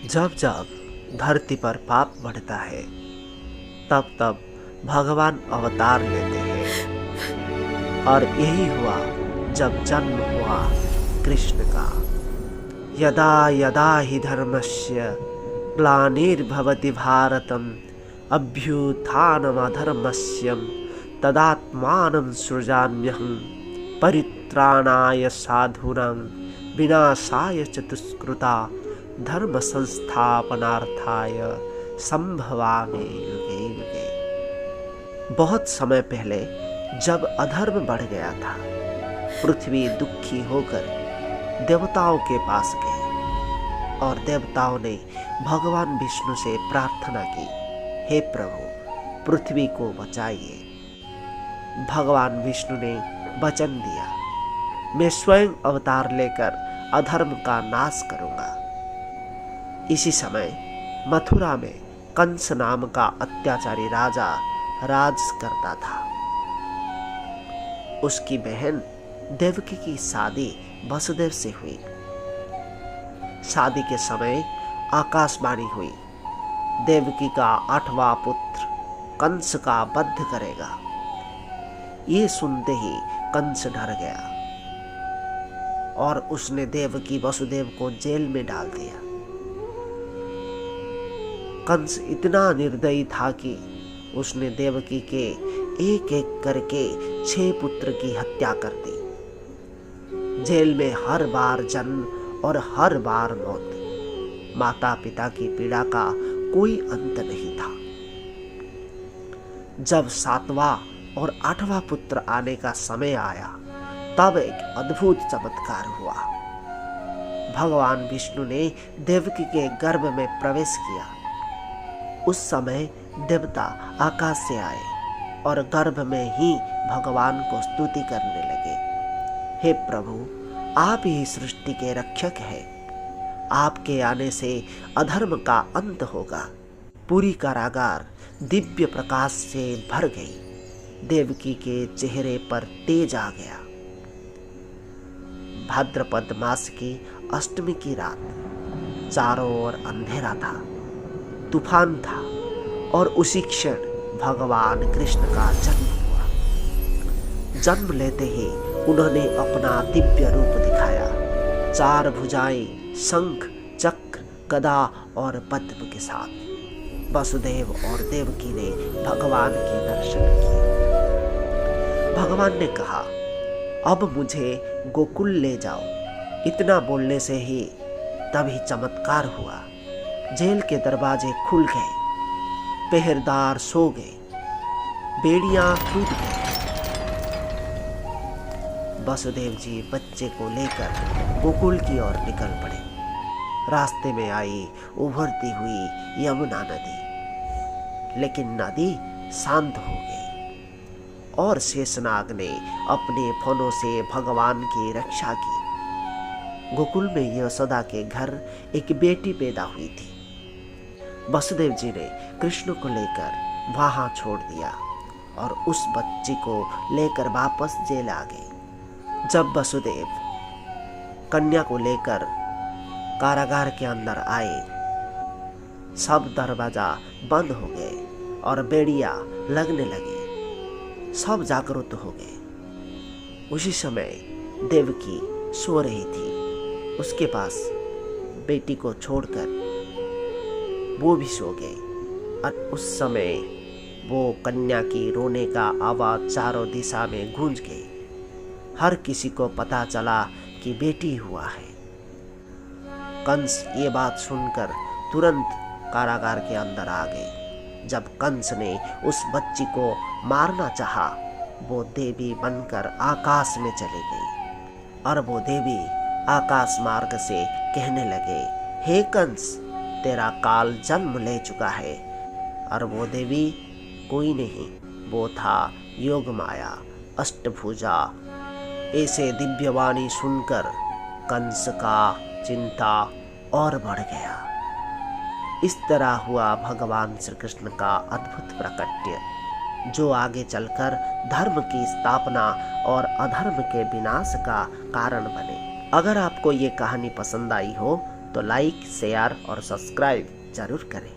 जब जब धरती पर पाप बढ़ता है तब तब भगवान अवतार लेते हैं। और यही हुआ जब जन्म हुआ कृष्ण का। यदा यदा हि धर्मस्य ग्लानिर्भवति भारतम अभ्युत्थानमधर्मस्य तदात्मानं सृजाम्यहं परित्राणाय साधूनां विनाशाय च दुष्कृता धर्म संस्थापनार्थाय संभवामि युगे युगे। बहुत समय पहले जब अधर्म बढ़ गया था, पृथ्वी दुखी होकर देवताओं के पास गई और देवताओं ने भगवान विष्णु से प्रार्थना की, हे प्रभु पृथ्वी को बचाइए। भगवान विष्णु ने वचन दिया, मैं स्वयं अवतार लेकर अधर्म का नाश करूंगा। इसी समय मथुरा में कंस नाम का अत्याचारी राजा राज करता था। उसकी बहन देवकी की शादी वसुदेव से हुई। शादी के समय आकाशवाणी हुई, देवकी का 8वां पुत्र कंस का वध करेगा। ये सुनते ही कंस डर गया और उसने देवकी वसुदेव को जेल में डाल दिया। कंस इतना निर्दयी था कि उसने देवकी के एक एक करके 6 पुत्र की हत्या कर दी। जेल में हर बार जन्म और हर बार मौत। माता पिता की पीड़ा का कोई अंत नहीं था। जब 7वां और 8वां पुत्र आने का समय आया, तब एक अद्भुत चमत्कार हुआ। भगवान विष्णु ने देवकी के गर्भ में प्रवेश किया। उस समय देवता आकाश से आए और गर्भ में ही भगवान को स्तुति करने लगे, हे प्रभु आप ही सृष्टि के रक्षक हैं। आपके आने से अधर्म का अंत होगा। पूरी कारागार दिव्य प्रकाश से भर गई। देवकी के चेहरे पर तेज आ गया। भाद्रपद मास की अष्टमी की रात, चारों ओर अंधेरा था, तूफान था और उसी क्षण भगवान कृष्ण का जन्म हुआ। जन्म लेते ही उन्होंने अपना दिव्य रूप दिखाया। 4 भुजाएं, शंख, चक्र, गदा और पद्म के साथ वसुदेव और देवकी ने भगवान के दर्शन किए। भगवान ने कहा, अब मुझे गोकुल ले जाओ। इतना बोलने से ही तभी चमत्कार हुआ। जेल के दरवाजे खुल गए, पहरेदार सो गए, बेड़ियां टूट गई। वसुदेव जी बच्चे को लेकर गोकुल की ओर निकल पड़े। रास्ते में आई उभरती हुई यमुना नदी, लेकिन नदी शांत हो गई और शेषनाग ने अपने फनों से भगवान की रक्षा की। गोकुल में यशोदा के घर एक बेटी पैदा हुई थी। वसुदेव जी ने कृष्ण को लेकर वहां छोड़ दिया और उस बच्ची को लेकर वापस जेल आ गए। जब वसुदेव कन्या को लेकर कारागार के अंदर आए, सब दरवाजा बंद हो गए और बेड़ियां लगने लगी। सब जागरूक हो गए। उसी समय देवकी सो रही थी। उसके पास बेटी को छोड़कर वो भी सो गए और उस समय वो कन्या की रोने का आवाज चारों दिशा में गूंज गई। हर किसी को पता चला कि बेटी हुआ है। कंस ये बात सुनकर तुरंत कारागार के अंदर आ गए। जब कंस ने उस बच्ची को मारना चाहा, वो देवी बनकर आकाश में चली गई और वो देवी आकाश मार्ग से कहने लगे, हे कंस तेरा काल जन्म ले चुका है। और वो देवी कोई नहीं, वो था योग माया अष्टभुजा। ऐसे दिव्यवाणी सुनकर कंस का चिंता और बढ़ गया। इस तरह हुआ भगवान श्री कृष्ण का अद्भुत प्रकट्य, जो आगे चलकर धर्म की स्थापना और अधर्म के विनाश का कारण बने। अगर आपको ये कहानी पसंद आई हो तो लाइक, शेयर और सब्सक्राइब जरूर करें।